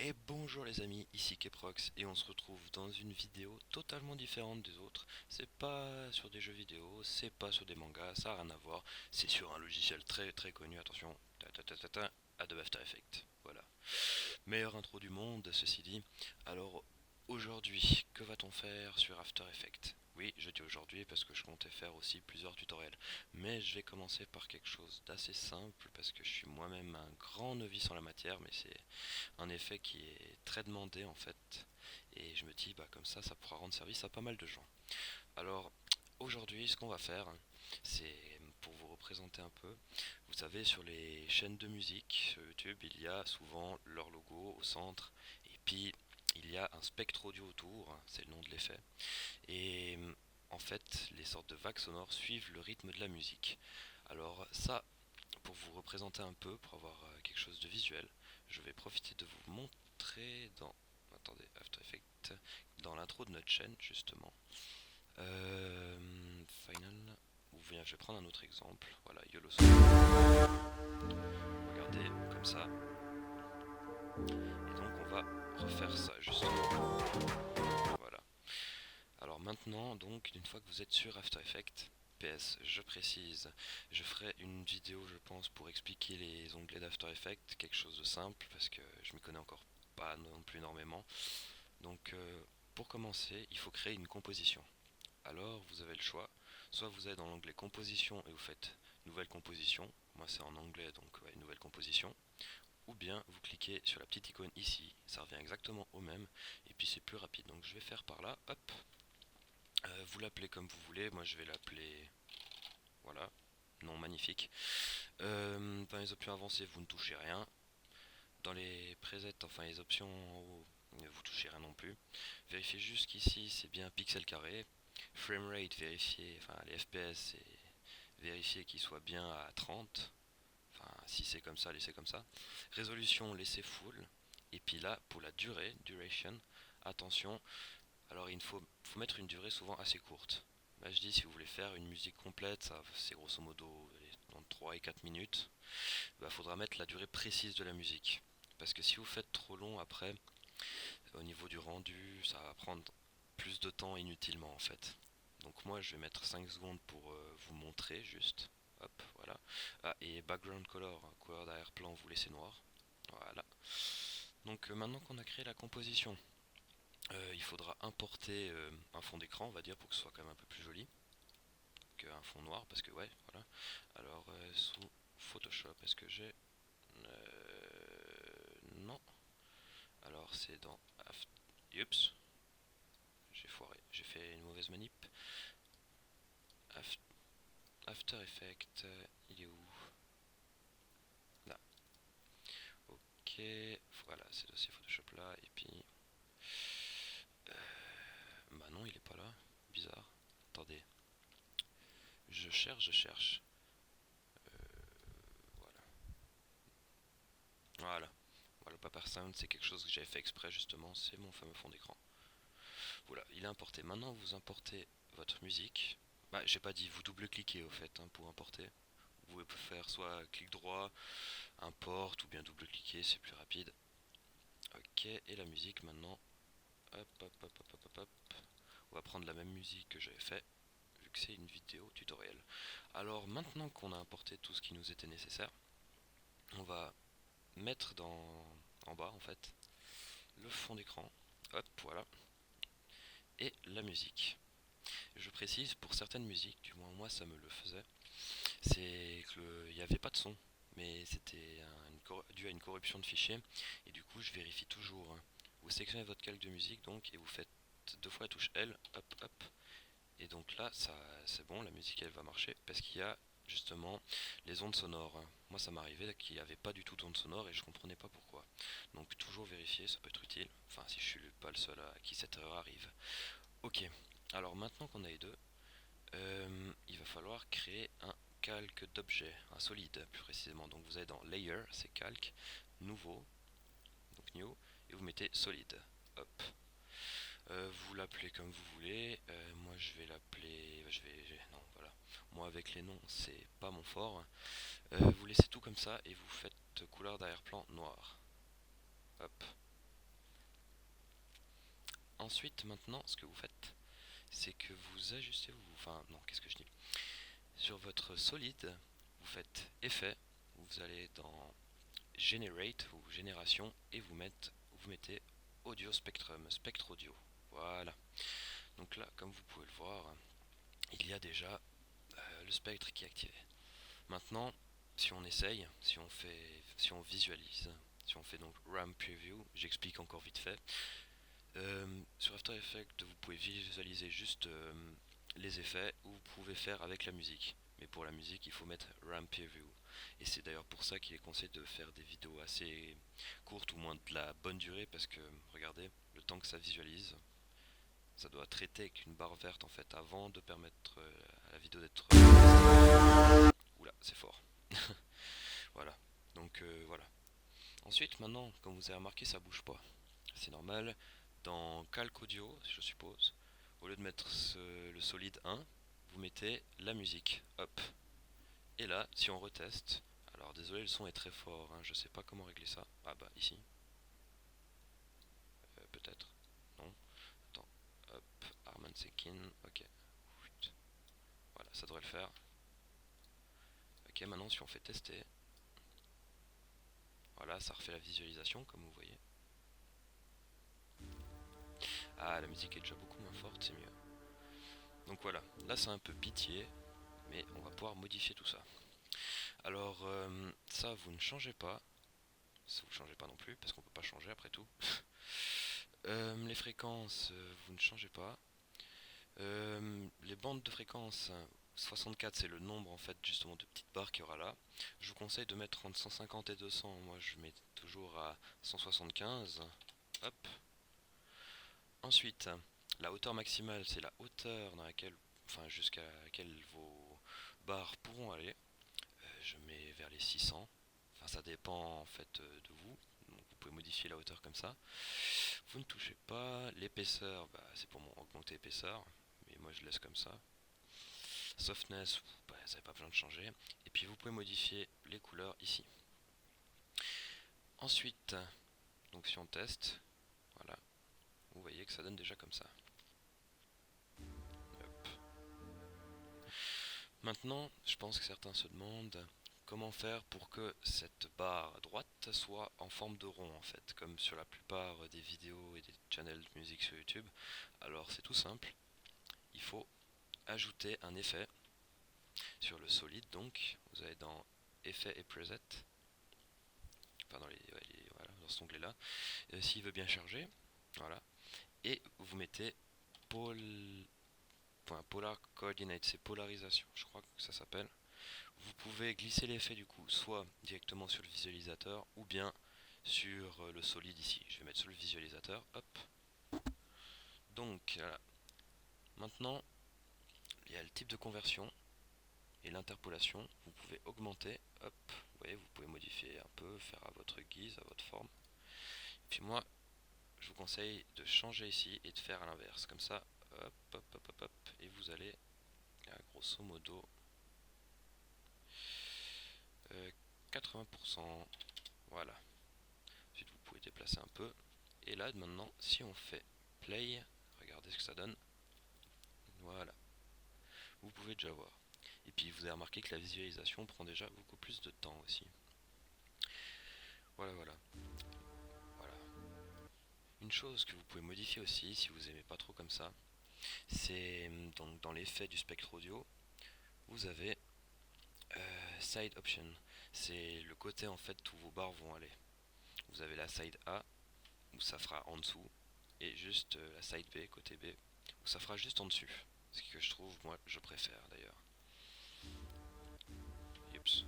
Et bonjour les amis, ici Keprox et on se retrouve dans une vidéo totalement différente des autres. C'est pas sur des jeux vidéo, c'est pas sur des mangas, ça a rien à voir. C'est sur un logiciel très très connu, attention, Adobe After Effects. Voilà. Meilleure intro du monde, ceci dit. Alors aujourd'hui, que va-t-on faire sur After Effects? Oui, je dis aujourd'hui parce que je comptais faire aussi plusieurs tutoriels. Mais je vais commencer par quelque chose d'assez simple parce que je suis moi-même un grand novice en la matière, mais c'est un effet qui est très demandé en fait. Et je me dis, bah comme ça pourra rendre service à pas mal de gens. Alors aujourd'hui, ce qu'on va faire, c'est pour vous représenter un peu. Vous savez, sur les chaînes de musique sur YouTube, il y a souvent leur logo au centre, et puis il y a un spectre audio autour, hein, c'est le nom de l'effet. Et en fait, les sortes de vagues sonores suivent le rythme de la musique. Alors ça, pour vous représenter un peu, pour avoir quelque chose de visuel, je vais profiter de vous montrer dans, attendez, After Effects, dans l'intro de notre chaîne justement. Final, ou bien je vais prendre un autre exemple, voilà, YOLO Song. Regardez, comme ça. Et donc on va refaire ça justement. Voilà. Alors maintenant, donc, une fois que vous êtes sur After Effects, PS, je précise, je ferai une vidéo, je pense, pour expliquer les onglets d'After Effects, quelque chose de simple, parce que je m'y connais encore pas non plus énormément. Donc, pour commencer, il faut créer une composition. Alors, vous avez le choix, soit vous allez dans l'onglet composition et vous faites nouvelle composition, moi c'est en anglais, donc ouais, nouvelle composition, ou bien vous cliquez sur la petite icône ici, ça revient exactement au même, et puis c'est plus rapide. Donc je vais faire par là, hop, vous l'appelez comme vous voulez, moi je vais l'appeler, voilà, non magnifique. Dans les options avancées, vous ne touchez rien. Dans les presets, enfin les options en haut, vous touchez rien non plus. Vérifiez juste qu'ici c'est bien pixel carré. Framerate, vérifiez, enfin les FPS, vérifiez qu'il soit bien à 30. Enfin, si c'est comme ça, laissez comme ça. Résolution, laissez full. Et puis là, pour la durée, duration, attention, alors faut mettre une durée souvent assez courte. Là je dis si vous voulez faire une musique complète, ça c'est grosso modo entre 3 et 4 minutes, il faudra mettre la durée précise de la musique. Parce que si vous faites trop long après, au niveau du rendu, ça va prendre plus de temps inutilement en fait. Donc moi je vais mettre 5 secondes pour vous montrer juste. Hop, voilà. Ah, et background color, couleur d'arrière-plan, vous laissez noir. Voilà. Donc maintenant qu'on a créé la composition, il faudra importer un fond d'écran, on va dire, pour que ce soit quand même un peu plus joli qu'un fond noir, parce que ouais, voilà. Alors sous Photoshop, est-ce que j'ai non. Alors c'est dans After. Oups, j'ai foiré, j'ai fait une mauvaise manip. After Effects, il est où? Là. Ok, voilà, c'est dossier Photoshop là, et puis. Bah non, il est pas là. Bizarre. Attendez. Je cherche, je cherche. Voilà. Voilà. Voilà, le Paper Sound, c'est quelque chose que j'avais fait exprès justement, c'est mon fameux fond d'écran. Voilà, il est importé. Maintenant, vous importez votre musique. Bah, j'ai pas dit, vous double-cliquez au fait hein, pour importer. Vous pouvez faire soit clic droit, import, ou bien double-cliquer, c'est plus rapide. Ok, et la musique maintenant. Hop, hop, hop, hop, hop, hop, hop. On va prendre la même musique que j'avais fait, vu que c'est une vidéo tutoriel. Alors maintenant qu'on a importé tout ce qui nous était nécessaire, on va mettre en bas en fait le fond d'écran. Hop, voilà. Et la musique. Je précise, pour certaines musiques, du moins moi ça me le faisait, c'est qu'il n'y avait pas de son, mais c'était dû à une corruption de fichier, et du coup je vérifie toujours. Hein. Vous sélectionnez votre calque de musique donc, et vous faites deux fois la touche L, hop hop, et donc là ça c'est bon, la musique elle va marcher, parce qu'il y a justement les ondes sonores. Hein. Moi ça m'arrivait qu'il n'y avait pas du tout d'ondes sonores et je comprenais pas pourquoi. Donc toujours vérifier, ça peut être utile, enfin si je suis pas le seul à qui cette erreur arrive. Ok, alors maintenant qu'on a les deux, il va falloir créer un calque d'objet, un solide plus précisément. Donc vous allez dans Layer, c'est calque, nouveau, donc new, et vous mettez solide. Hop. Vous l'appelez comme vous voulez. Moi je vais l'appeler. Non, voilà. Moi avec les noms, c'est pas mon fort. Vous laissez tout comme ça et vous faites couleur d'arrière-plan noir. Hop. ensuite, maintenant, ce que vous faites, c'est que vous ajustez, enfin non, qu'est-ce que je dis? Sur votre solide, vous faites effet, vous allez dans generate ou génération et vous mettez audio spectrum, spectre audio. Voilà. Donc là, comme vous pouvez le voir, il y a déjà le spectre qui est activé. Maintenant, si on essaye, si on visualise, si on fait donc RAM Preview, j'explique encore vite fait. Sur After Effects, vous pouvez visualiser juste les effets ou vous pouvez faire avec la musique. Mais pour la musique, il faut mettre RAM Preview. Et c'est d'ailleurs pour ça qu'il est conseillé de faire des vidéos assez courtes ou moins de la bonne durée parce que, regardez, le temps que ça visualise, ça doit traiter avec une barre verte en fait avant de permettre à la vidéo d'être... Oula, c'est fort. Voilà. Donc voilà. Ensuite, maintenant, comme vous avez remarqué, ça bouge pas. C'est normal. Dans Calc Audio, je suppose, au lieu de mettre le solide 1, vous mettez la musique. Hop. Et là, si on reteste, alors désolé, le son est très fort, hein, je sais pas comment régler ça. Ah bah ici. Peut-être. Non. Attends. Hop. Arman Sekin. Ok. Voilà, ça devrait le faire. Ok, maintenant si on fait tester, voilà, ça refait la visualisation comme vous voyez. Ah, la musique est déjà beaucoup moins forte, c'est mieux. Donc voilà, là c'est un peu pitié, mais on va pouvoir modifier tout ça. Alors ça vous ne changez pas, ça vous ne changez pas non plus, parce qu'on peut pas changer après tout. Les fréquences, vous ne changez pas. Les bandes de fréquence, 64 c'est le nombre en fait justement de petites barres qu'il y aura là. Je vous conseille de mettre entre 150 et 200, moi je mets toujours à 175. Hop. Ensuite, la hauteur maximale c'est la hauteur dans laquelle, enfin jusqu'à laquelle vos barres pourront aller. Je mets vers les 600. Enfin ça dépend en fait de vous. Donc vous pouvez modifier la hauteur comme ça. Vous ne touchez pas. L'épaisseur, bah, c'est pour augmenter l'épaisseur. Mais moi je laisse comme ça. Softness, bah, ça n'a pas besoin de changer. Et puis vous pouvez modifier les couleurs ici. Ensuite, donc si on teste, voilà, vous voyez que ça donne déjà comme ça. Hop. Maintenant, je pense que certains se demandent comment faire pour que cette barre à droite soit en forme de rond en fait, comme sur la plupart des vidéos et des channels de musique sur YouTube. Alors c'est tout simple, il faut ajouter un effet sur le solide, donc vous allez dans effet et preset, enfin voilà, dans cet onglet là, s'il veut bien charger, voilà, et vous mettez polar coordinate, c'est polarisation, je crois que ça s'appelle. Vous pouvez glisser l'effet du coup soit directement sur le visualisateur ou bien sur le solide ici. Je vais mettre sur le visualisateur, hop. Donc voilà. Maintenant, il y a le type de conversion et l'interpolation. Vous pouvez augmenter, hop. Vous voyez, vous pouvez modifier un peu, faire à votre guise, à votre forme. Puis moi, je vous conseille de changer ici et de faire à l'inverse. Comme ça, hop, hop, hop, hop, hop. Et vous allez, grosso modo, 80%. Voilà. Ensuite, vous pouvez déplacer un peu. Et là, maintenant, si on fait play, regardez ce que ça donne. Voilà. Vous pouvez déjà voir. Et puis, vous avez remarqué que la visualisation prend déjà beaucoup plus de temps aussi. Voilà, voilà. Voilà. Une chose que vous pouvez modifier aussi, si vous aimez pas trop comme ça, c'est donc dans l'effet du spectre audio, vous avez side option. C'est le côté en fait où vos barres vont aller. Vous avez la side A, où ça fera en dessous, et juste la side B, côté B, où ça fera juste en dessus. Ce que je trouve, moi, je préfère d'ailleurs. Oups.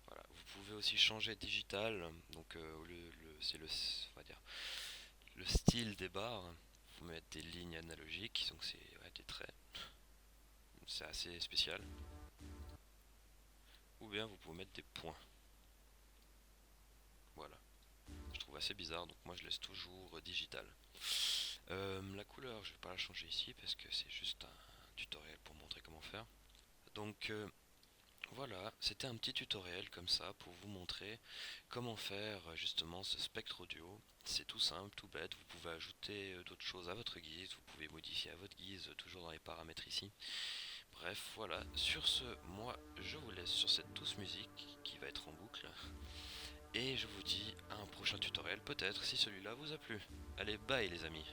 Voilà. Vous pouvez aussi changer digital, donc c'est on va dire, le style des barres. Vous mettez des lignes analogiques, donc c'est des traits. C'est assez spécial. Ou bien vous pouvez mettre des points. Voilà. Je trouve assez bizarre, donc moi je laisse toujours digital. La couleur, je vais pas la changer ici parce que c'est juste un tutoriel pour montrer comment faire. Donc Voilà, c'était un petit tutoriel comme ça pour vous montrer comment faire justement ce spectre audio. C'est tout simple, tout bête, vous pouvez ajouter d'autres choses à votre guise, vous pouvez modifier à votre guise, toujours dans les paramètres ici. Bref, voilà, sur ce, moi je vous laisse sur cette douce musique qui va être en boucle. Et je vous dis à un prochain tutoriel peut-être si celui-là vous a plu. Allez, bye les amis.